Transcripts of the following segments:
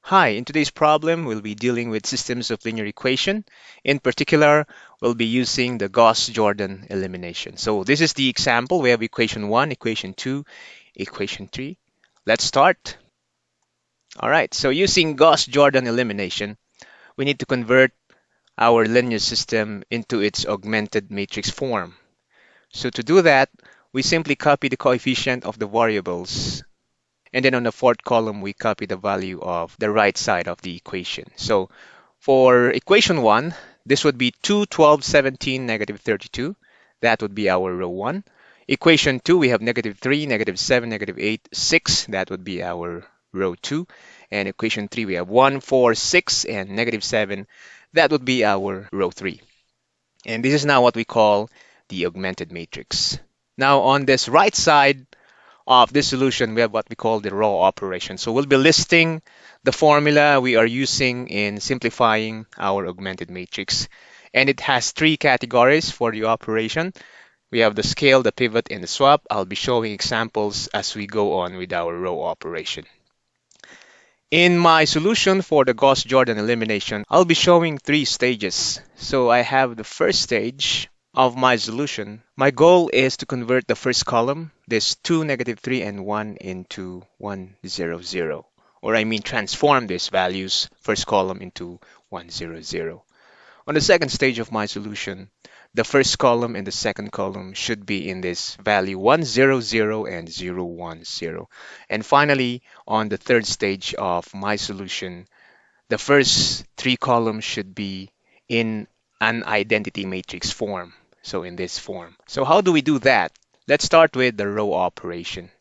Hi, in today's problem, we'll be dealing with systems of linear equation. In particular, we'll be using the Gauss-Jordan elimination. So this is the example. We have equation 1, equation 2, equation 3. Let's start. All right, so using Gauss-Jordan elimination, we need to convert our linear system into its augmented matrix form. So to do that, we simply copy the coefficient of the variables. And then on the fourth column, we copy the value of the right side of the equation. So for equation 1, this would be 2, 12, 17, negative 32. That would be our row 1. Equation 2, we have negative 3, negative 7, negative 8, 6. That would be our row 2. And equation 3, we have 1, 4, 6, and negative 7. That would be our row 3. And this is now what we call the augmented matrix. Now on this right side of this solution, we have what we call the raw operation. So we'll be listing the formula we are using in simplifying our augmented matrix. And it has three categories for the operation. We have the scale, the pivot, and the swap. I'll be showing examples as we go on with our row operation. In my solution for the Gauss-Jordan elimination, I'll be showing three stages. So I have the first stage of my solution. My goal is to convert the first column, this 2, negative 3, and 1 into 1, 0, 0. Or I mean transform these values, first column into 1, 0, 0. On the second stage of my solution, the first column and the second column should be in this value 1, 0, 0 and 0, 1, 0. And finally, on the third stage of my solution, the first three columns should be in an identity matrix form. So in this form. So how do we do that? Let's start with the row operation.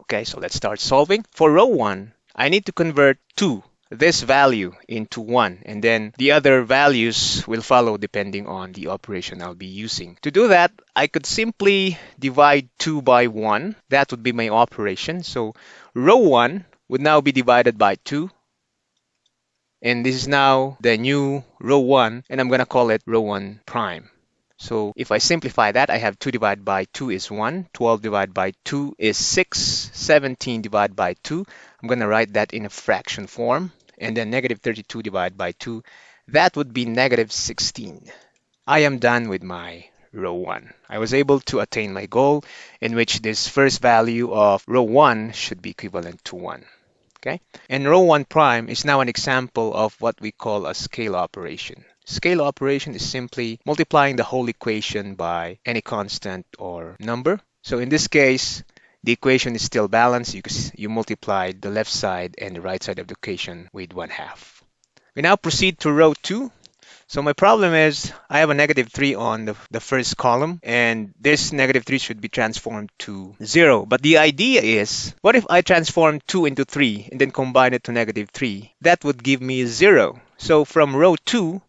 Okay, so let's start solving. For row 1, I need to convert 2, this value, into 1, and then the other values will follow depending on the operation I'll be using. To do that, I could simply divide 2 by 1. That would be my operation. So row 1 would now be divided by 2. And this is now the new row 1, and I'm going to call it row 1 prime. So if I simplify that, I have 2 divided by 2 is 1, 12 divided by 2 is 6, 17 divided by 2. I'm going to write that in a fraction form. And then negative 32 divided by 2, that would be negative 16. I am done with my row 1. I was able to attain my goal, in which this first value of row 1 should be equivalent to 1. Okay? And row 1 prime is now an example of what we call a scale operation. Scale operation is simply multiplying the whole equation by any constant or number. So in this case, the equation is still balanced because you multiplied the left side and the right side of the equation with 1/2. We now proceed to row 2. So my problem is I have a negative 3 on the first column, and this negative 3 should be transformed to 0. But the idea is, what if I transform 2 into 3 and then combine it to negative 3? That would give me 0. So from row 2,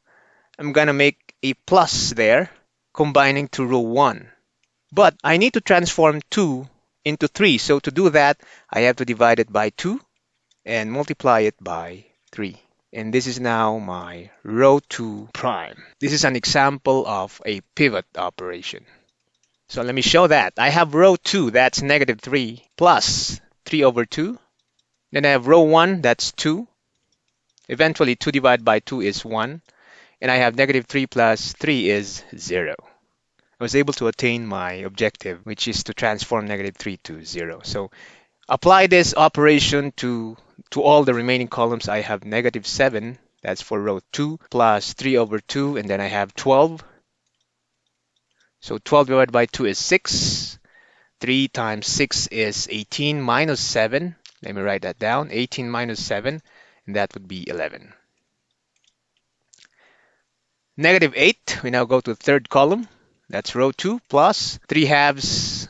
I'm going to make a plus there, combining to row 1. But I need to transform 2 into 3. So to do that, I have to divide it by 2 and multiply it by 3. And this is now my row 2 prime. This is an example of a pivot operation. So let me show that. I have row 2, that's negative 3, plus 3 over 2. Then I have row 1, that's 2. Eventually, 2 divided by 2 is 1. And I have negative 3 plus 3 is 0. I was able to attain my objective, which is to transform negative 3 to 0. So apply this operation to all the remaining columns. I have negative 7, that's for row 2, plus 3 over 2, and then I have 12. So 12 divided by 2 is 6. 3 times 6 is 18 minus 7. Let me write that down. 18 minus 7, and that would be 11. Negative 8, we now go to the third column. That's row 2 plus 3/2.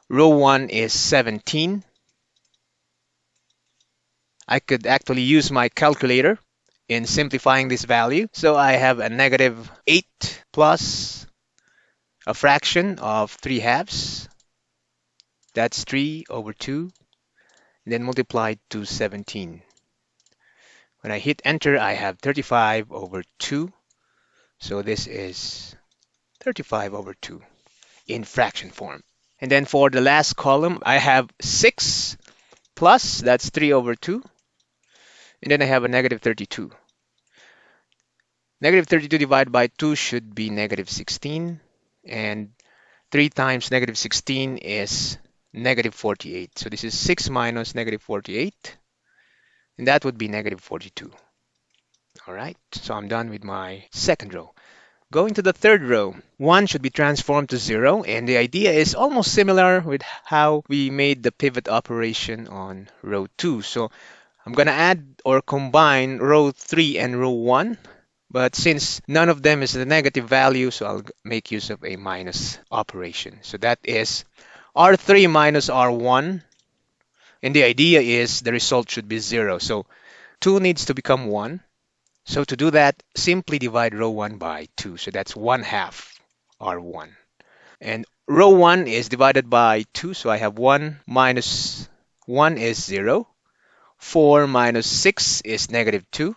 Row 1 is 17. I could actually use my calculator in simplifying this value. So I have a negative 8 plus a fraction of 3/2. That's 3 over 2. And then multiplied to 17. When I hit enter, I have 35 over 2. So this is 35 over 2 in fraction form. And then for the last column, I have 6 plus, that's 3 over 2. And then I have a negative 32. Negative 32 divided by 2 should be negative 16. And 3 times negative 16 is negative 48. So this is 6 minus negative 48. And that would be negative 42. All right, so I'm done with my second row. Going to the third row, 1 should be transformed to 0, and the idea is almost similar with how we made the pivot operation on row 2. So I'm going to add or combine row 3 and row 1, but since none of them is a negative value, so I'll make use of a minus operation. So that is R3 minus R1, and the idea is the result should be 0. So 2 needs to become 1. So to do that, simply divide row 1 by 2. So that's 1/2 R1. And row 1 is divided by 2. So I have 1 minus 1 is 0. 4 minus 6 is negative 2.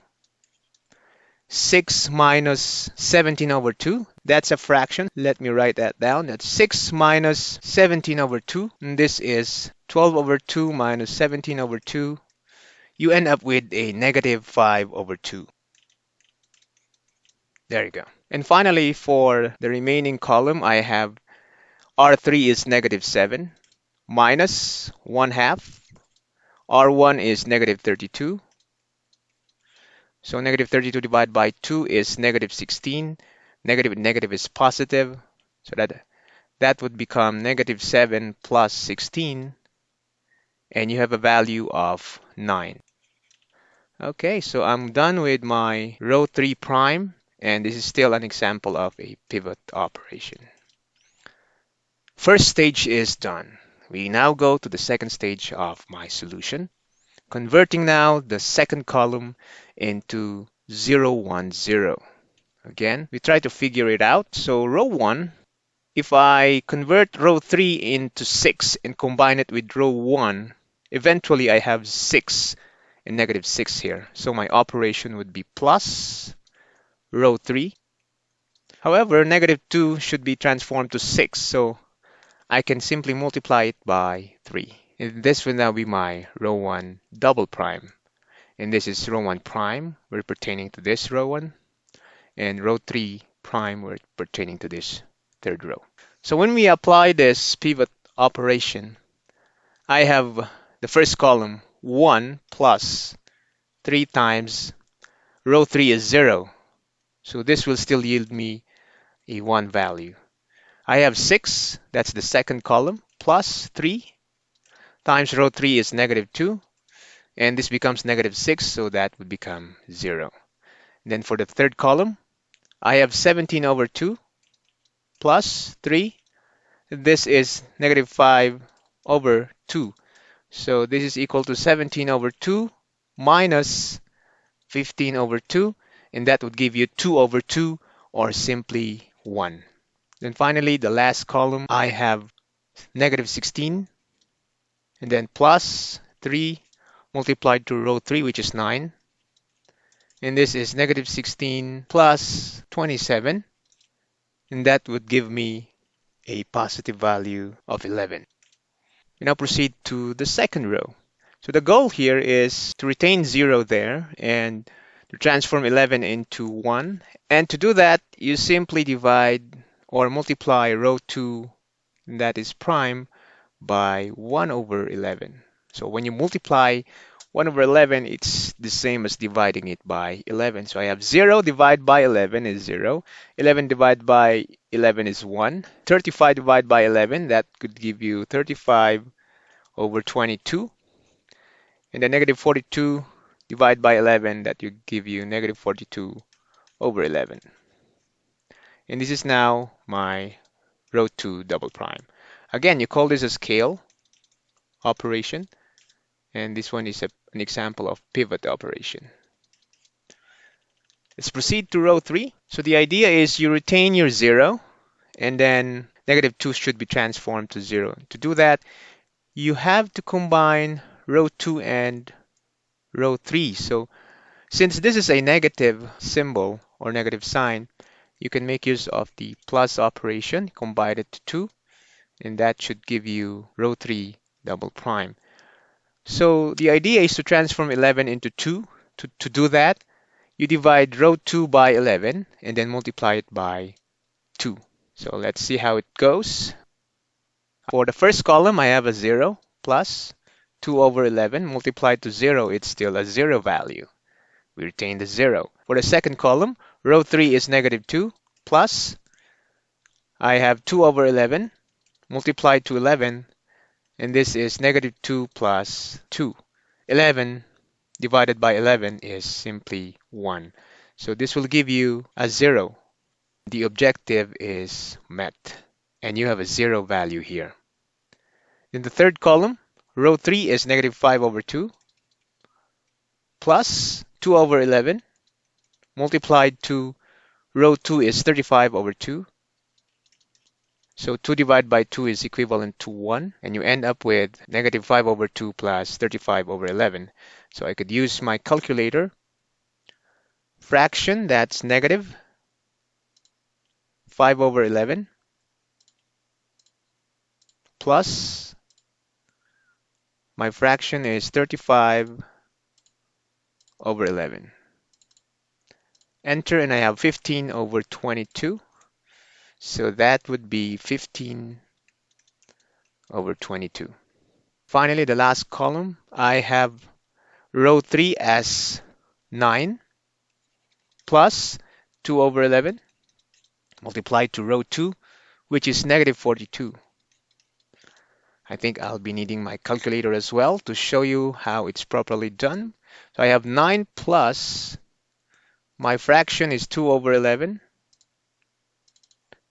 6 minus 17 over 2. That's a fraction. Let me write that down. That's 6 minus 17 over 2. And this is 12 over 2 minus 17 over 2. You end up with a negative 5 over 2. There you go. And finally, for the remaining column, I have R3 is negative 7 minus 1/2. R1 is negative 32. So negative 32 divided by 2 is negative 16. Negative with negative is positive. So that would become negative 7 plus 16. And you have a value of 9. Okay, so I'm done with my row 3 prime. And this is still an example of a pivot operation. First stage is done. We now go to the second stage of my solution, converting now the second column into 0, 1, 0. Again, we try to figure it out. So row 1, if I convert row 3 into 6 and combine it with row 1, eventually I have 6 and negative 6 here. So my operation would be plus row 3. However, negative 2 should be transformed to 6. So I can simply multiply it by 3. And this will now be my row 1 double prime. And this is row 1 prime, we're pertaining to this row 1. And row 3 prime, we're pertaining to this third row. So when we apply this pivot operation, I have the first column 1 plus 3 times row 3 is 0. So this will still yield me a 1 value. I have 6, that's the second column, plus 3 times row 3 is negative 2, and this becomes negative 6, so that would become 0. Then for the third column, I have 17 over 2 plus 3. This is negative 5 over 2. So this is equal to 17 over 2 minus 15 over 2, and that would give you 2 over 2, or simply 1. Then finally, the last column, I have negative 16, and then plus 3 multiplied to row 3, which is 9. And this is negative 16 plus 27, and that would give me a positive value of 11. We now proceed to the second row. So the goal here is to retain 0 there and to transform 11 into 1. And to do that, you simply divide or multiply row 2, that is prime, by 1 over 11. So when you multiply 1 over 11, it's the same as dividing it by 11. So I have 0 divided by 11 is 0. 11 divided by 11 is 1. 35 divided by 11, that could give you 35 over 22. And then negative 42 divided by 11, that would give you negative 42 over 11. And this is now my row 2 double prime. Again, you call this a scale operation, and this one is an example of pivot operation. Let's proceed to row 3. So the idea is you retain your 0, and then negative 2 should be transformed to 0. To do that, you have to combine row 2 and row 3. So since this is a negative symbol or negative sign, you can make use of the plus operation, combine it to 2, and that should give you row 3 double prime. So the idea is to transform 11 into 2 To do that, you divide row 2 by 11 and then multiply it by 2. So let's see how it goes. For the first column, I have a 0 plus 2 over 11 multiplied to 0. It's still a 0 value. We retain the 0. For the second column, row 3 is negative 2 plus I have 2 over 11 multiplied to 11, and this is negative 2 plus 2. 11 divided by 11 is simply 1. So this will give you a 0. The objective is met, and you have a 0 value here. In the third column, row 3 is negative 5 over 2 plus 2 over 11 multiplied to row 2 is 35 over 2. So 2 divided by 2 is equivalent to 1, and you end up with negative 5 over 2 plus 35 over 11. So I could use my calculator. Fraction, that's negative 5 over 11 plus my fraction is 35 over 11. Enter, and I have 15 over 22. So that would be 15 over 22. Finally, the last column, I have row 3 as 9 plus 2 over 11 multiplied to row 2, which is negative 42. I think I'll be needing my calculator as well to show you how it's properly done. So I have 9 plus my fraction is 2 over 11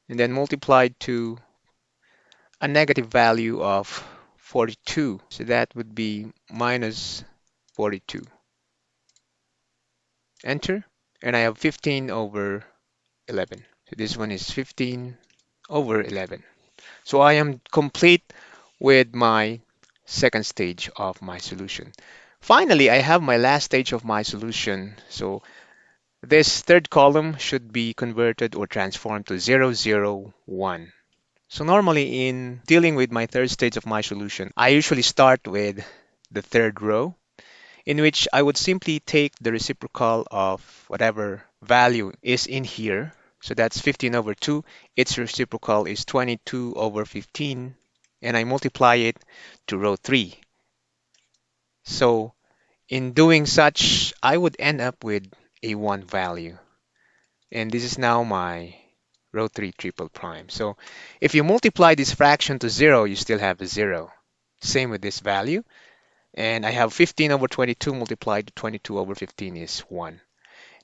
and then multiplied to a negative value of 42. So that would be minus 42. Enter, and I have 15 over 11. So this one is 15 over 11. So I am complete with my second stage of my solution. Finally, I have my last stage of my solution. So this third column should be converted or transformed to 0, 0, 1. So normally in dealing with my third stage of my solution, I usually start with the third row, in which I would simply take the reciprocal of whatever value is in here. So that's 15 over 2. Its reciprocal is 22 over 15, and I multiply it to row 3. So in doing such, I would end up with a 1 value. And this is now my row 3 triple prime. So if you multiply this fraction to 0, you still have a 0. Same with this value. And I have 15 over 22 multiplied to 22 over 15 is 1.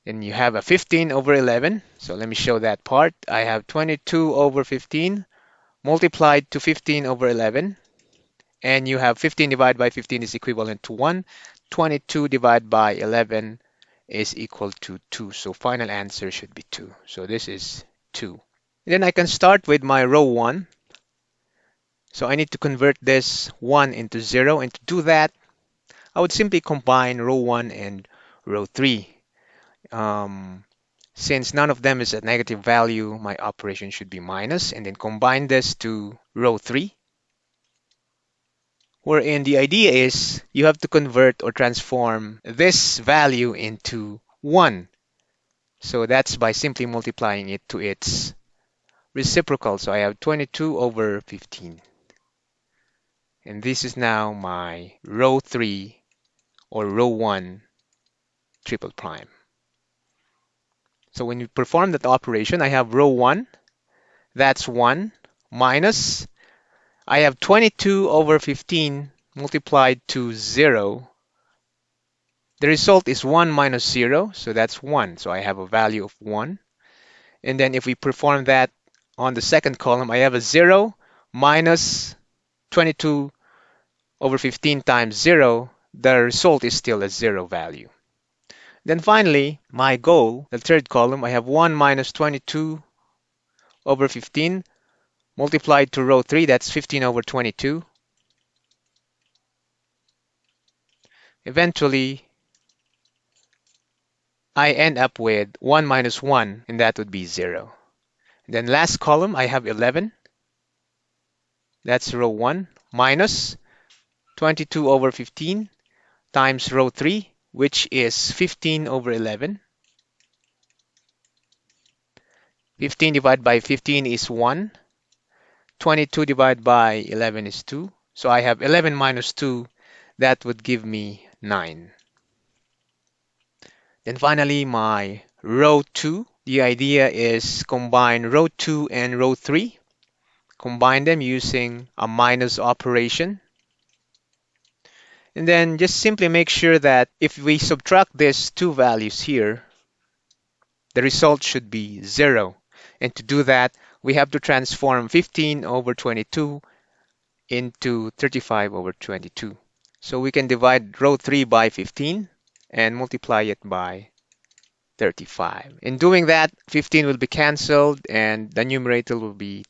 Then you have a 15 over 11. So let me show that part. I have 22 over 15 multiplied to 15 over 11. And you have 15 divided by 15 is equivalent to 1. 22 divided by 11 is equal to 2. So final answer should be 2. So this is 2. Then I can start with my row 1. So I need to convert this 1 into 0. And to do that, I would simply combine row 1 and row 3. Since none of them is a negative value, my operation should be minus, and then combine this to row 3, wherein the idea is you have to convert or transform this value into 1. So that's by simply multiplying it to its reciprocal. So I have 22 over 15. And this is now my row 3 or row 1 triple prime. So when you perform that operation, I have row 1, that's 1, minus, I have 22 over 15 multiplied to 0. The result is 1 minus 0, so that's 1. So I have a value of 1. And then if we perform that on the second column, I have a 0 minus 22 over 15 times 0. The result is still a 0 value. Then finally, my goal, the third column, I have 1 minus 22 over 15 multiplied to row 3, that's 15 over 22. Eventually, I end up with 1 minus 1, and that would be 0. And then last column, I have 11. That's row 1 minus 22 over 15 times row 3. which is 15 over 11. 15 divided by 15 is 1. 22 divided by 11 is 2. So I have 11 minus 2. That would give me 9. Then finally, my row 2. The idea is combine row 2 and row 3. Combine them using a minus operation. And then just simply make sure that if we subtract these two values here, the result should be 0. And to do that, we have to transform 15 over 22 into 35 over 22. So we can divide row 3 by 15 and multiply it by 35. In doing that, 15 will be canceled and the numerator will be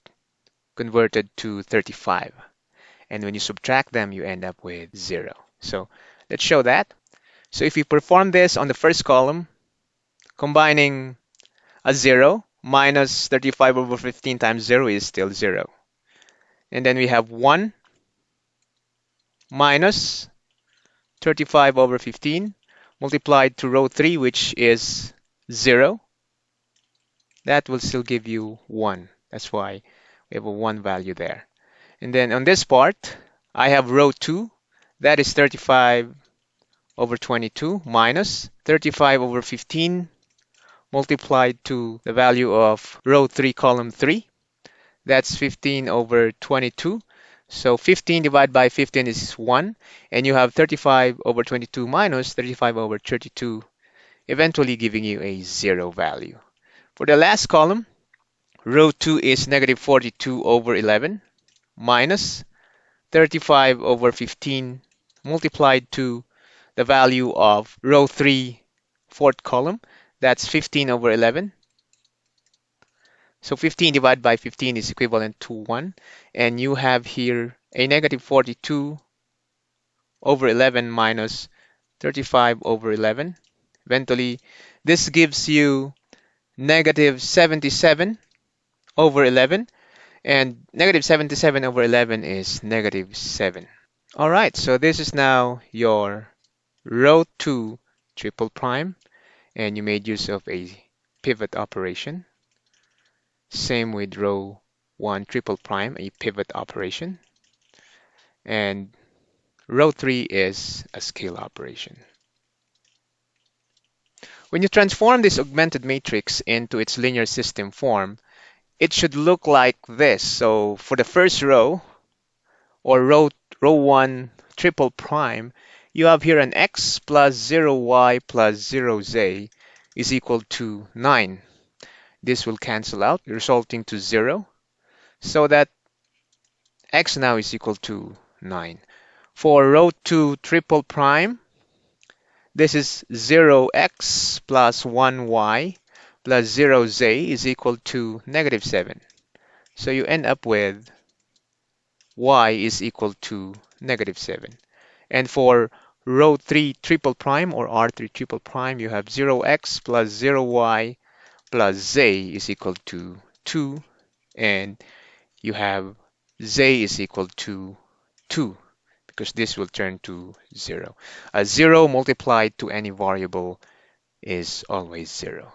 converted to 35. And when you subtract them, you end up with 0. So let's show that. So if we perform this on the first column, combining a 0 minus 35 over 15 times 0 is still 0. And then we have 1 minus 35 over 15 multiplied to row 3, which is 0. That will still give you 1. That's why we have a 1 value there. And then on this part, I have row 2. That is 35 over 22 minus 35 over 15 multiplied to the value of row 3, column 3. That's 15 over 22. So 15 divided by 15 is 1. And you have 35 over 22 minus 35 over 32, eventually giving you a 0 value. For the last column, row 2 is negative 42 over 11 minus 35 over 15 multiplied to the value of row 3, fourth column. That's 15 over 11. So 15 divided by 15 is equivalent to 1. And you have here a negative 42 over 11 minus 35 over 11. Eventually, this gives you negative 77 over 11. And negative 77 over 11 is negative 7. All right, so this is now your row 2 triple prime. And you made use of a pivot operation. Same with row 1 triple prime, a pivot operation. And row 3 is a scale operation. When you transform this augmented matrix into its linear system form, it should look like this. So for the first row, or row 1 triple prime, you have here an x plus 0y plus 0z is equal to 9. This will cancel out, resulting to 0. So that x now is equal to 9. For row 2 triple prime, this is 0x plus 1y plus 0z is equal to negative 7. So you end up with y is equal to negative 7. And for row 3 triple prime or R3 triple prime, you have 0x plus 0y plus z is equal to 2. And you have z is equal to 2 because this will turn to 0. A 0 multiplied to any variable is always 0.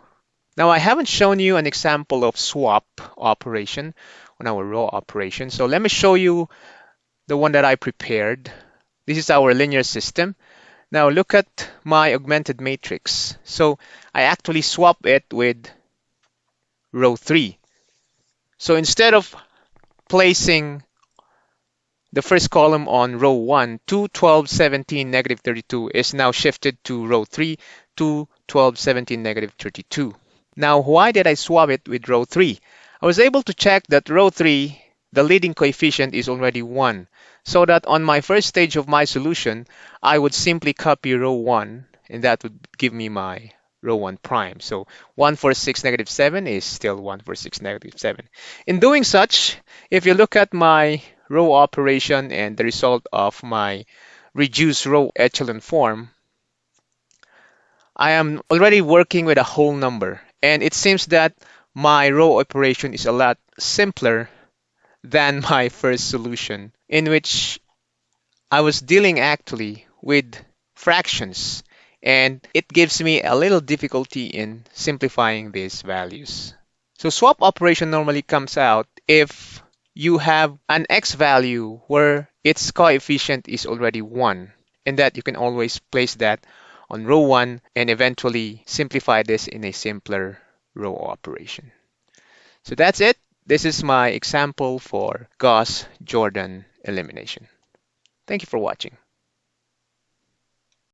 Now I haven't shown you an example of swap operation on our row operation. So let me show you the one that I prepared. This is our linear system. Now look at my augmented matrix. So I actually swap it with row 3. So instead of placing the first column on row 1, 2, 12, 17, negative 32 is now shifted to row 3, 2, 12, 17, negative 32. Now, why did I swap it with row 3? I was able to check that row 3, the leading coefficient is already 1. So that on my first stage of my solution, I would simply copy row 1, and that would give me my row 1 prime. So 1 for 6, negative 7 is still 1 for 6, negative 7. In doing such, if you look at my row operation and the result of my reduced row echelon form, I am already working with a whole number. And it seems that my row operation is a lot simpler than my first solution, in which I was dealing actually with fractions. and it gives me a little difficulty in simplifying these values. So swap operation normally comes out if you have an x value where its coefficient is already 1, and that you can always place that on row 1 and eventually simplify this in a simpler row operation. So that's it. This is my example for Gauss-Jordan elimination. Thank you for watching.